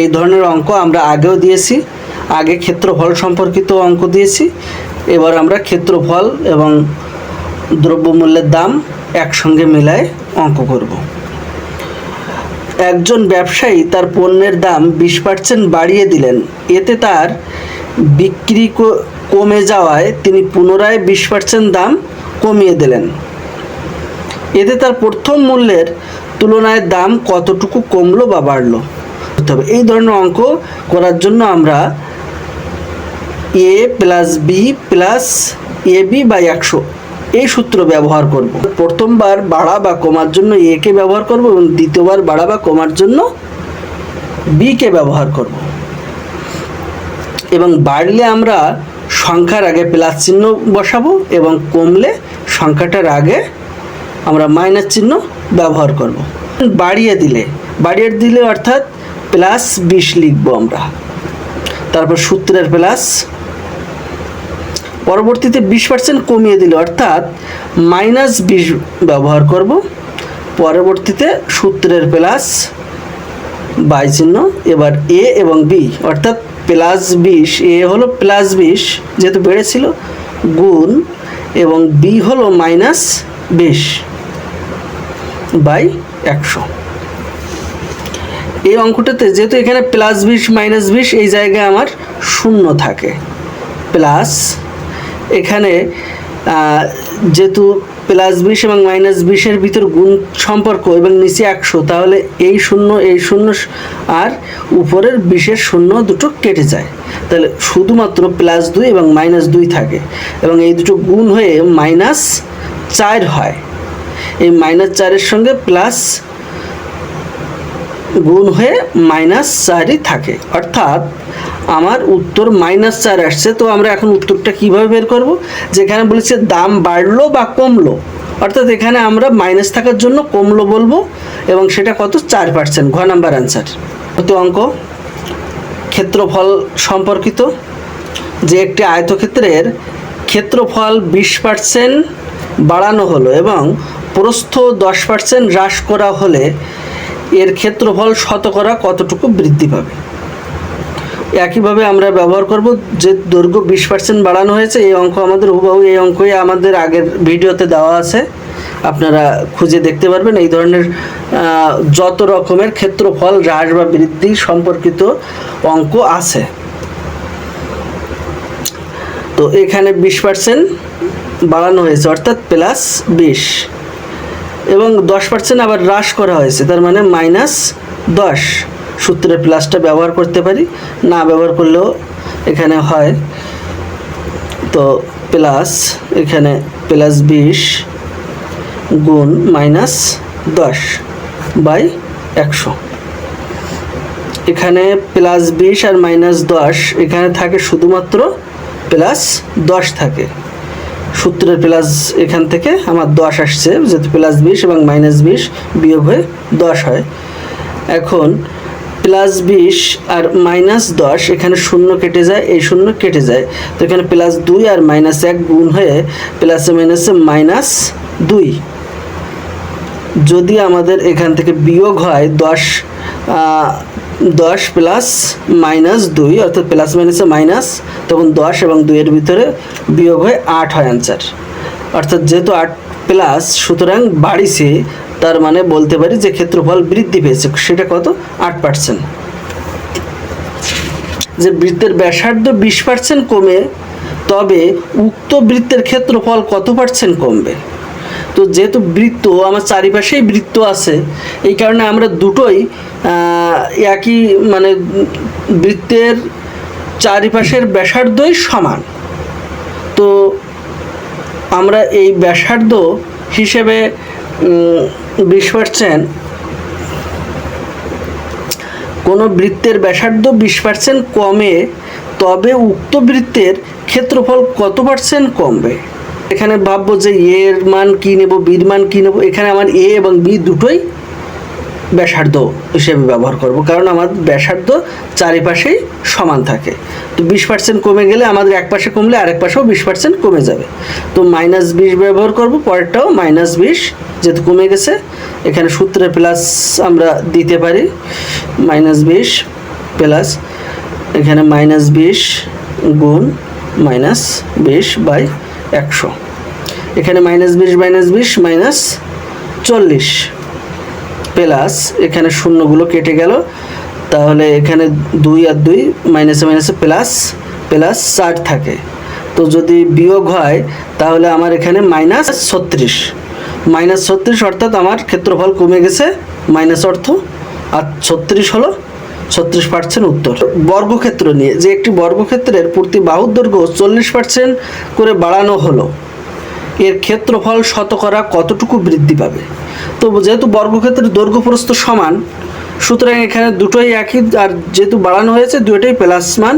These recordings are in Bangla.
এই ধরনের অঙ্ক আমরা আগেও দিয়েছি, আগে ক্ষেত্রফল সম্পর্কিত অঙ্ক দিয়েছি। এবার আমরা ক্ষেত্রফল এবং দ্রব্যমূল্যের দাম একসঙ্গে মিলায় অঙ্ক করব। একজন ব্যবসায়ী তার পণ্যের দাম 20% বাড়িয়ে দিলেন। এতে তার বিক্রি কমে যাওয়ায় তিনি পুনরায় 20% দাম কমিয়ে দিলেন। এতে তার প্রথম মূল্যের তুলনায় দাম কতটুকু কমলো বা বাড়লো। তবে এই ধরনের অঙ্ক করার জন্য আমরা a plus B plus A B by 100 এই সূত্র ব্যবহার করব। প্রথমবার বাড়া বা কমার জন্য এ কে ব্যবহার করব এবং দ্বিতীয়বার বাড়া বা কমার জন্য বি কে ব্যবহার করব। এবং বাড়লে আমরা সংখ্যার আগে প্লাস চিহ্ন বসাবো এবং কমলে সংখ্যাটার আগে আমরা মাইনাস চিহ্ন ব্যবহার করব। বাড়িয়ে দিলে অর্থাৎ প্লাস 20 লিখবো আমরা, তারপর সূত্রের প্লাস, পরবর্তীতে 20% কমিয়ে দিলে অর্থাৎ মাইনাস 20 ব্যবহার করব, পরবর্তীতে সূত্রের প্লাস বাই চিহ্ন। এবার এ এবং বি অর্থাৎ প্লাস 20, এ হলো প্লাস 20 যেহেতু বেড়েছিল, গুণ, এবং বি হলো মাইনাস 20 বাই 100। এই অঙ্কটাতে যেহেতু এখানে প্লাস 20 মাইনাস 20 এই জায়গায় আমার শূন্য থাকে, প্লাস এখানে যেহেতু প্লাস 20 এবং মাইনাস 20-এর ভিতর গুণ সম্পর্ক এবং নিচে 100, তাহলে এই শূন্য আর উপরের 20-এর শূন্য দুটো কেটে যায়, তাহলে শুধুমাত্র প্লাস 2 এবং মাইনাস 2 থাকে এবং এই দুটো গুণ হয়ে মাইনাস 4 হয়। এই মাইনাস 4-এর সঙ্গে প্লাস গুণ হয়ে মাইনাস 4ই থাকে, অর্থাৎ আমার উত্তর মাইনাস 4 আসছে। তো আমরা এখন উত্তরটা কিভাবে বের করব? যেখানে বলেছে দাম বাড়লো বা কমলো, অর্থাৎ এখানে আমরা মাইনাস থাকার জন্য কমলো বলবো এবং সেটা কত? 4%, ঘ নাম্বার অ্যান্সার। তো অঙ্ক ক্ষেত্রফল সম্পর্কিত, যে একটি আয়তক্ষেত্রের ক্ষেত্রফল 20% বাড়ানো হলো এবং প্রস্থ 10% হ্রাস করা হলে এর ক্ষেত্রফল শতকরা কতটুকু বৃদ্ধি পাবে। একইভাবে আমরা ব্যবহার করব যে দৈর্ঘ্য 20% বাড়ানো হয়েছে, এই অঙ্ক আমাদের হুবহু এই অঙ্কই আমাদের আগের ভিডিওতে দেওয়া আছে, আপনারা খুঁজে দেখতে পারবেন। এই ধরনের যত রকমের ক্ষেত্রফল হ্রাস বা বৃদ্ধি সম্পর্কিত অঙ্ক আছে। তো এখানে 20% বাড়ানো হয়েছে অর্থাৎ প্লাস 20 এবং 10% আবার হ্রাস করা হয়েছে, তার মানে মাইনাস 10। সূত্রের প্লাসটা ব্যবহার করতে পারি, না ব্যবহার করলেও এখানে হয়। তো প্লাস এখানে প্লাস 20 গুণ মাইনাস 10 বাই 100। এখানে প্লাস 20 আর মাইনাস 10 এখানে থাকে শুধুমাত্র প্লাস 10 থাকে। সূত্রের প্লাস এখান থেকে আমার 10 আসছে, যেহেতু প্লাস 20 এবং মাইনাস 20 বিয়োগ হয়ে 10 হয়। এখন প্লাস 20 আর মাইনাস 10 এখানে শূন্য কেটে যায়, এই শূন্য কেটে যায়, তো এখানে প্লাস 2 আর মাইনাস 1 গুণ হয়ে প্লাসে মাইনাসে মাইনাস 2। যদি আমাদের এখান থেকে বিয়োগ হয় 10 প্লাস মাইনাস 2 অর্থাৎ প্লাস মাইনাসে মাইনাস, তখন 10 এবং 2-এর ভিতরে বিয়োগ হয়ে 8 হয় অ্যান্সার। অর্থাৎ যেহেতু 8 প্লাস, সুতরাং বাড়িছে, তার মানে বলতে পারি যে ক্ষেত্রফল বৃদ্ধি পেয়েছে। সেটা কত? 8%। যে বৃত্তের ব্যাসার্ধ 20% কমে, তবে উক্ত বৃত্তের ক্ষেত্রফল কত % কমবে? তো যেহেতু বৃত্ত আমার চারিপাশেই বৃত্ত আছে, এই কারণে আমরা দুটোই একই, মানে বৃত্তের চারিপাশের ব্যাসার্ধই সমান। তো আমরা এই ব্যাসার্ধ হিসেবে 20%, কোনো বৃত্তের ব্যাসার্ধ 20% কমে, তবে উক্ত বৃত্তের ক্ষেত্রফল কত % কমবে। এখানে ভাববো যে এর মান কী নেব, বির মান কী নেব। এখানে আমার এ এবং বি দুটোই ব্যাসার্ধ হিসেবে ব্যবহার করব, কারণ আমার ব্যাসার্ধ চারিপাশেই সমান থাকে। তো 20% কমে গেলে আমাদের এক পাশে কমলে আরেক পাশেও 20% কমে যাবে। তো মাইনাস 20 ব্যবহার করব, পরেরটাও মাইনাস 20 যেহেতু কমে গেছে। এখানে সূত্রের প্লাস আমরা দিতে পারি, মাইনাস 20 প্লাস এখানে -20 গুণ -20/100, এখানে -20 -40 প্লাস এখানে শূন্যগুলো কেটে গেল, তাহলে এখানে 2 আর 2 মাইনাসে মাইনাসে প্লাস 4 থাকে। তো যদি বিয়োগ হয় তাহলে আমার এখানে -36 অর্থাৎ আমার ক্ষেত্রফল কমে গেছে, মাইনাস অর্থ, আর 36 হলো 36% উত্তর। বর্গক্ষেত্র নিয়ে, যে একটি বর্গক্ষেত্রের প্রতি বাহুর দৈর্ঘ্য 40% করে বাড়ানো হলো, এর ক্ষেত্রফল শতকরা কতটুকু বৃদ্ধি পাবে? তো যেহেতু বর্গক্ষেত্রের দৈর্ঘ্য প্রস্থ সমান, সুতরাং এখানে দুটোই একই, আর যেহেতু বাড়ানো হয়েছে দুটোই প্লাস মান,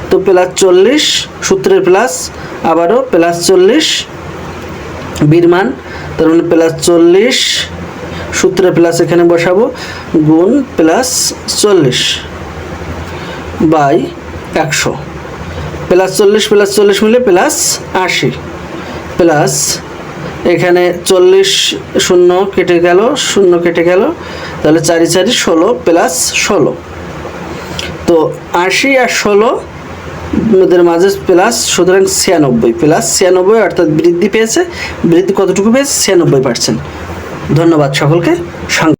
তো +40 সূত্রের প্লাস, আবারও +40 বির মান, তার মানে +40 সূত্রের প্লাস এখানে বসাবো, গুণ +40/100, +40 মিলে +80 প্লাস এখানে 40 শূন্য কেটে গেল, তাহলে 4 4 16 +16, তো 80 আর 16 এদের মাঝে প্লাস, সুতরাং 96 অর্থাৎ বৃদ্ধি পেয়েছে। বৃদ্ধি কতটুকু পেয়েছে? 96%। ধন্যবাদ সকলকে।